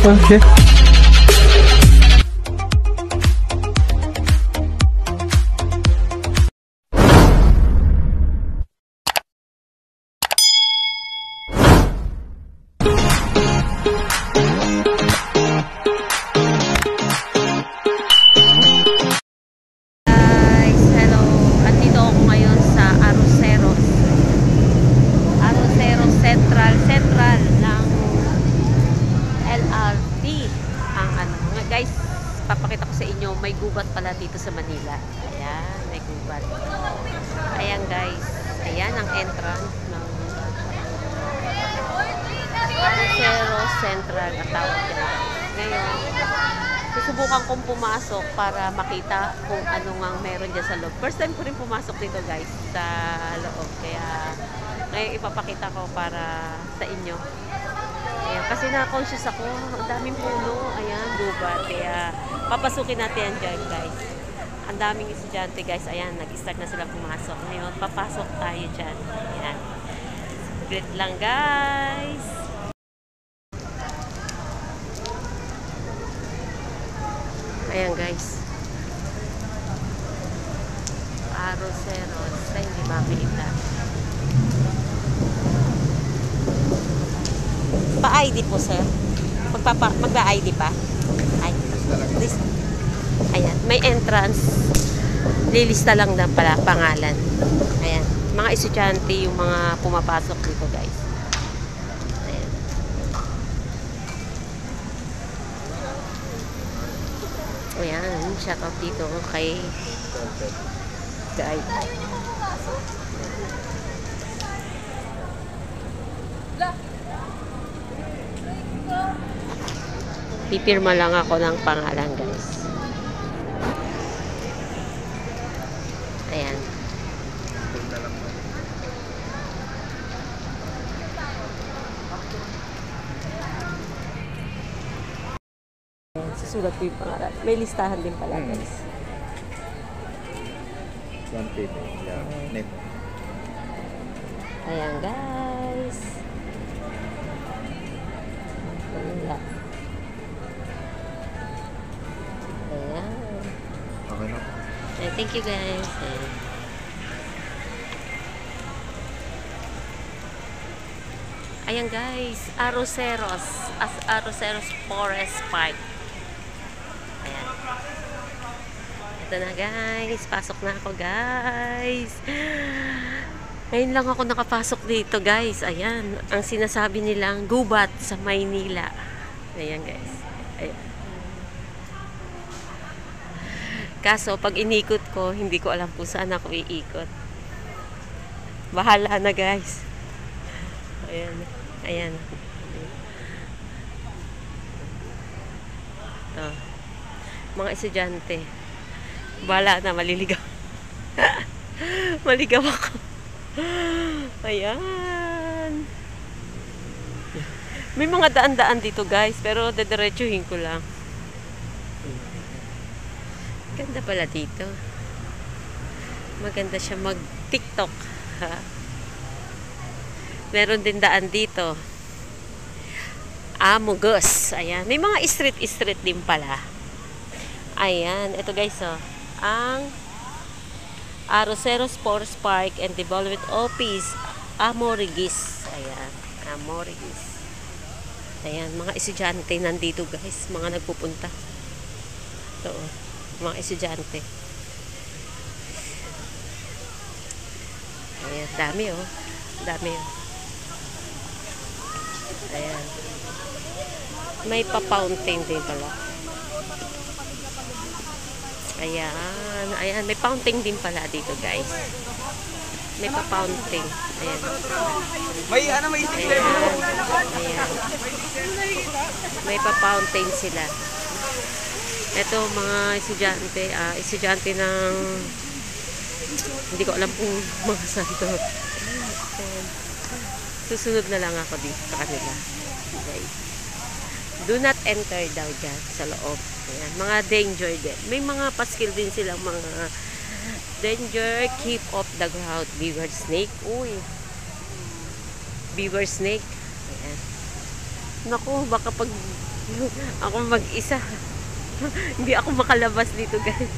Okay. Guys, papakita ko sa inyo, may gubat pala dito sa Manila. Ayan, may gubat. Ayan guys, ayan ang entrance ng Arroceros Central at tawag dyan guys. Ngayon, susubukan kong pumasok para makita kung ano nga meron dyan sa loob. First time ko rin pumasok dito guys sa loob. Kaya ngayon ipapakita ko para sa inyo. Ayan, kasi na-conscious ako, ang daming puno, ayan, gubat. Kaya papasukin natin yan dyan guys. Ang daming estudyante guys, ayan, nag-start na sila pumasok. Ngayon, papasok tayo dyan. Ayan. Great lang guys. Ayan guys. Arroceros, ay hindi mapilita. Pa-ID po, sir. Magpa-ID pa? Ay. Ayan. May entrance. Lilista lang na pala pangalan. Ayan. Mga estudyante yung mga pumapasok dito, guys. Ayan. Ayan. Shout out dito kay guide. Pipirma lang ako ng pangalan guys. Ayan. Susulat ko yung pangalan. May listahan din pala guys. One page. Yeah. Net. Ayan guys. Wala. Okay na. Thank you guys. Ayan guys, Arroceros Forest Park. Ayan. Ito na guys, pasok na ako guys. Ngayon lang ako nakapasok dito guys. Ayan, ang sinasabi nilang gubat sa Maynila. Ayan guys. Ayan. Kaso, pag inikot ko, hindi ko alam kung saan ako iikot. Bahala na, guys. Ayan. Ayan. Ito. Mga estudyante. Bahala na, maliligaw. Maligaw ako. Ayan. May mga daan-daan dito, guys. Pero, dediretsuhin ko lang. Ganda pala dito. Maganda siya mag-TikTok. Meron din daan dito. Amugos. Ayan. May mga street din pala. Ayan. Ito guys, oh. Ang Arroceros Forest Park and Development Office. Amorigis. Ayan. Amorigis. Ayan. Mga estudyante nandito guys. Mga nagpupunta. Ito, oh. Mga estudyante. Ayan, dami oh. Dami oh. Ayan. May pa-fountain din pala. Ayan. Ayan, may fountain din pala dito guys. May pa-fountain. Ayan. May ano, may sticker. Ayan. May pa-fountain sila. Ito mga estudyante ng hindi ko alam kung mga santo. Susunod na lang ako dito sa kanila. Okay. Do not enter daw dyan sa loob. Ayan. Mga danger din. May mga paskil din silang mga danger, keep off the ground, beware snake. Uy. Beware snake. Ayan. Naku, baka pag Ako mag-isa. Hindi ako makalabas dito, guys.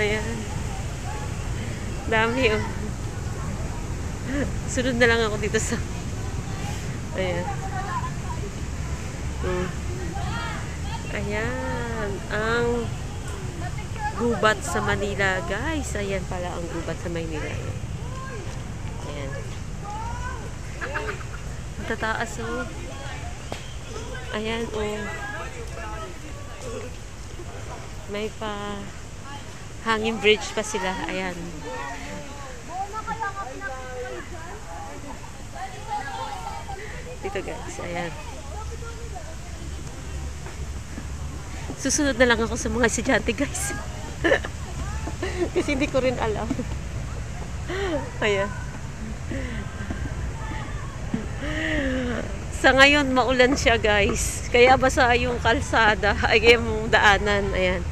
Ayan. Dami, oh. Sunod na lang ako dito sa... Ayan. Ayan. Ang gubat sa Manila, guys. Ayan pala ang gubat sa Manila. Ayan. Tataas, oh. Ayan, oh. May pa hanging bridge pa sila. Ayan. Dito, guys. Ayan. Susunod na lang ako sa mga estudyante, guys. Kasi hindi ko rin alam. Ayan. Sa ngayon, maulan siya, guys. Kaya basa yung kalsada. Ay, yung daanan. Ayan.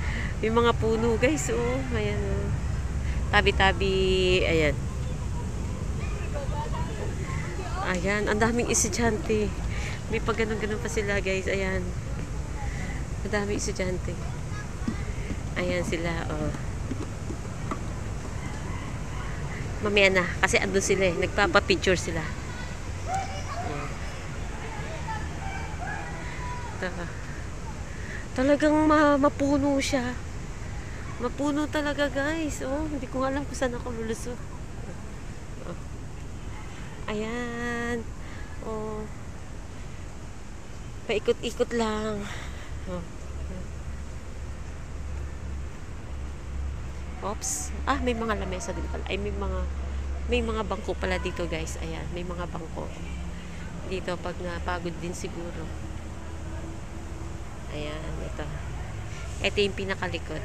May mga puno, guys. Oh, ayan. Oh. Tabi-tabi. Ayan. Ayan. Ang daming estudyante. May pag ganun-ganun pa sila, guys. Ayan. Ang daming estudyante. Ayan sila. Oh. Mamaya na. Kasi andun sila eh. Nagpapapicture sila. Talagang mapuno siya. Mapuno talaga, guys. Oh, hindi ko alam kung saan ako lulusot. Oh. Ayan. Oh. Paikot-ikot lang. Oh. Oops. Ah, may mga lamesa din pala. Ay, may mga bangko pala dito, guys. Ayan, may mga bangko. Dito pag napagod din siguro. Ayan, ito. Ito yung pinakalikod.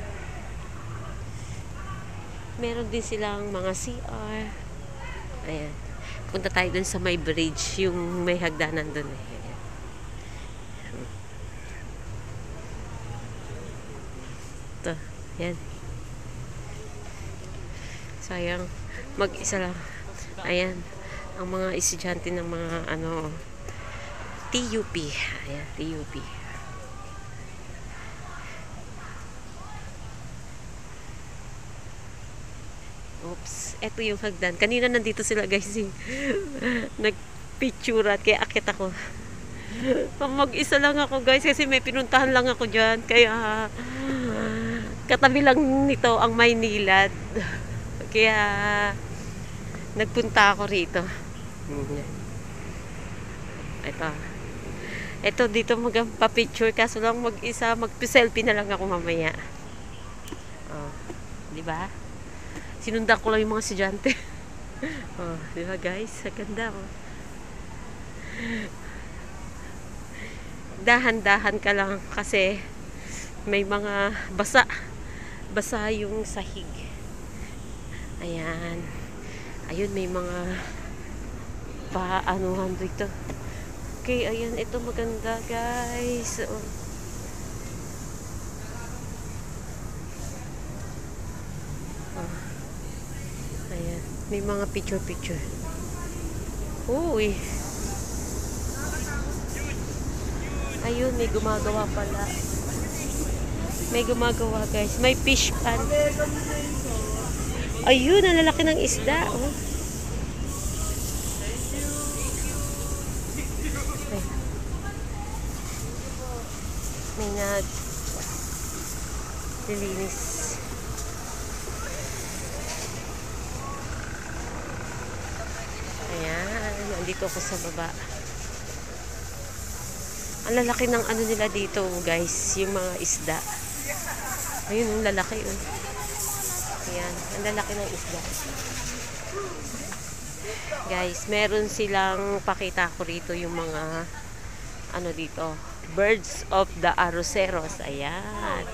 Meron din silang mga CR. Ayan. Punta tayo dun sa may bridge, yung may hagdanan dun eh. Ayan. Ito. Ayan. Sayang. Mag-isa lang. Ayan. Ang mga estudyante ng mga TUP. Ayan, TUP. Oops. Ito yung hagdan. Kanina nandito sila, guys. Nagpicture at kaya akit ako. Mag-isa lang ako, guys. Kasi may pinuntahan lang ako dyan. Kaya katabi lang nito ang Maynilad. Kaya nagpunta ako rito. Ito dito magpa-picture. Kaso lang mag-isa. Mag-selfie na lang ako mamaya. Oh, di ba? Sinundan ko lang yung mga estudyante. Oh, di ba, guys? Ang ganda, oh. Dahan-dahan ka lang kasi may mga basa yung sahig. Ayan. Ayun, may mga paanuhan dito. Okay, ayan. Ito maganda, guys. Oh. Ayan. May mga picture-picture. Uy. Ayun, may gumagawa pala. May gumagawa, guys. May fish pan. Ayun, ang lalaki ng isda. Oh. May nag-lilinis. Ayan, nandito ako sa baba. Ang lalaki ng ano nila dito, guys, yung mga isda. Ayun, ang lalaki. Oh. Ayan, ang lalaki ng isda. Guys, meron silang pakita ko rito yung mga ano dito, birds of the Arroceros. Ayan.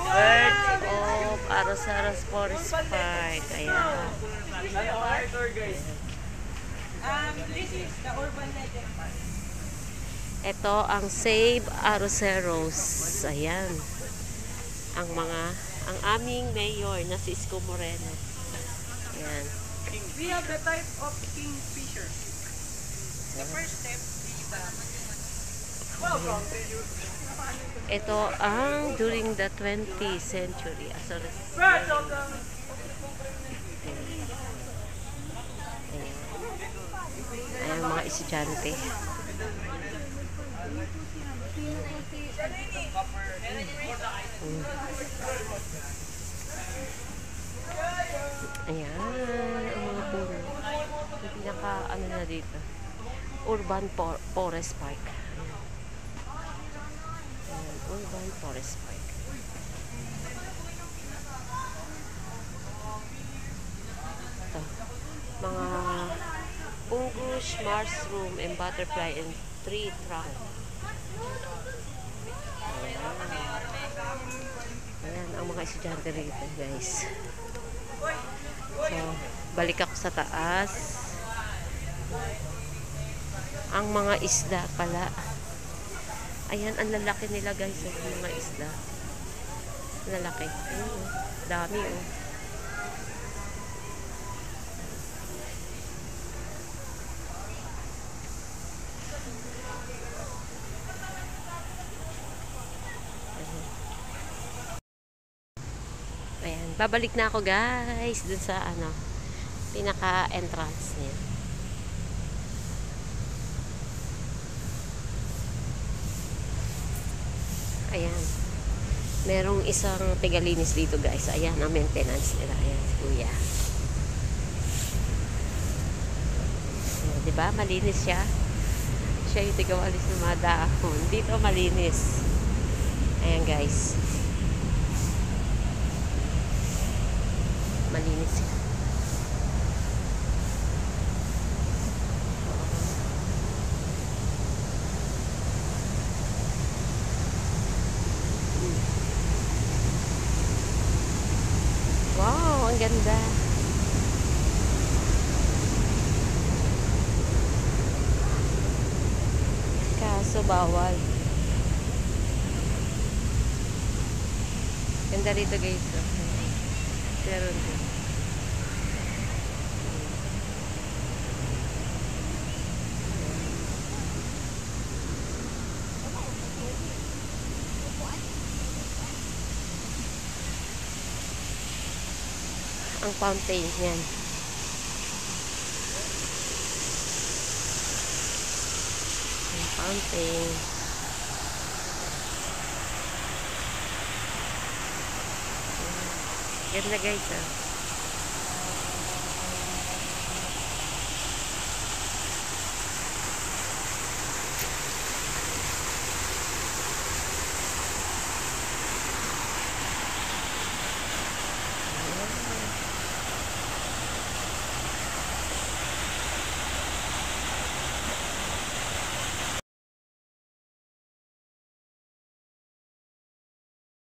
Birds of Arroceros Forest Park. Ayan. This is the urban legend. Ito ang Save Arroceros. Ayan. Ang aming mayor na si Isko Moreno. Ayan. We have the type of kingfisher. The first step is Ito ang during the 20th century. Ayan, mga estudyante. Ayan, ang mga puno. Yung pinaka, ano na dito, Urban Forest Park. Ayan, Urban Forest Park. Ito, mga fungus, mushroom, and butterfly, and tree trunk. Ayan, ang mga estudyante rito, guys. So, balik ako sa taas. Ang mga isda pala. Ayan, ang lalaki nila, guys. Ang mga isda. Lalaki. Ayan, oh. Dami, oh. Ayan, babalik na ako, guys, dun sa ano, pinaka-entrance niya. Ayan. Merong isang tigalinis dito, guys. Ayan, ang maintenance nila. Ayan, si Kuya. Ayan, diba? Malinis siya. Siya yung tigawalis ng mga dahon. Dito, malinis. Ayan, guys. Malinis siya. Wow, ang ganda. Kaso bawal. Ganda rito, guys. Pero ang fountain yan. Ang fountain. Ganda, guys, ah.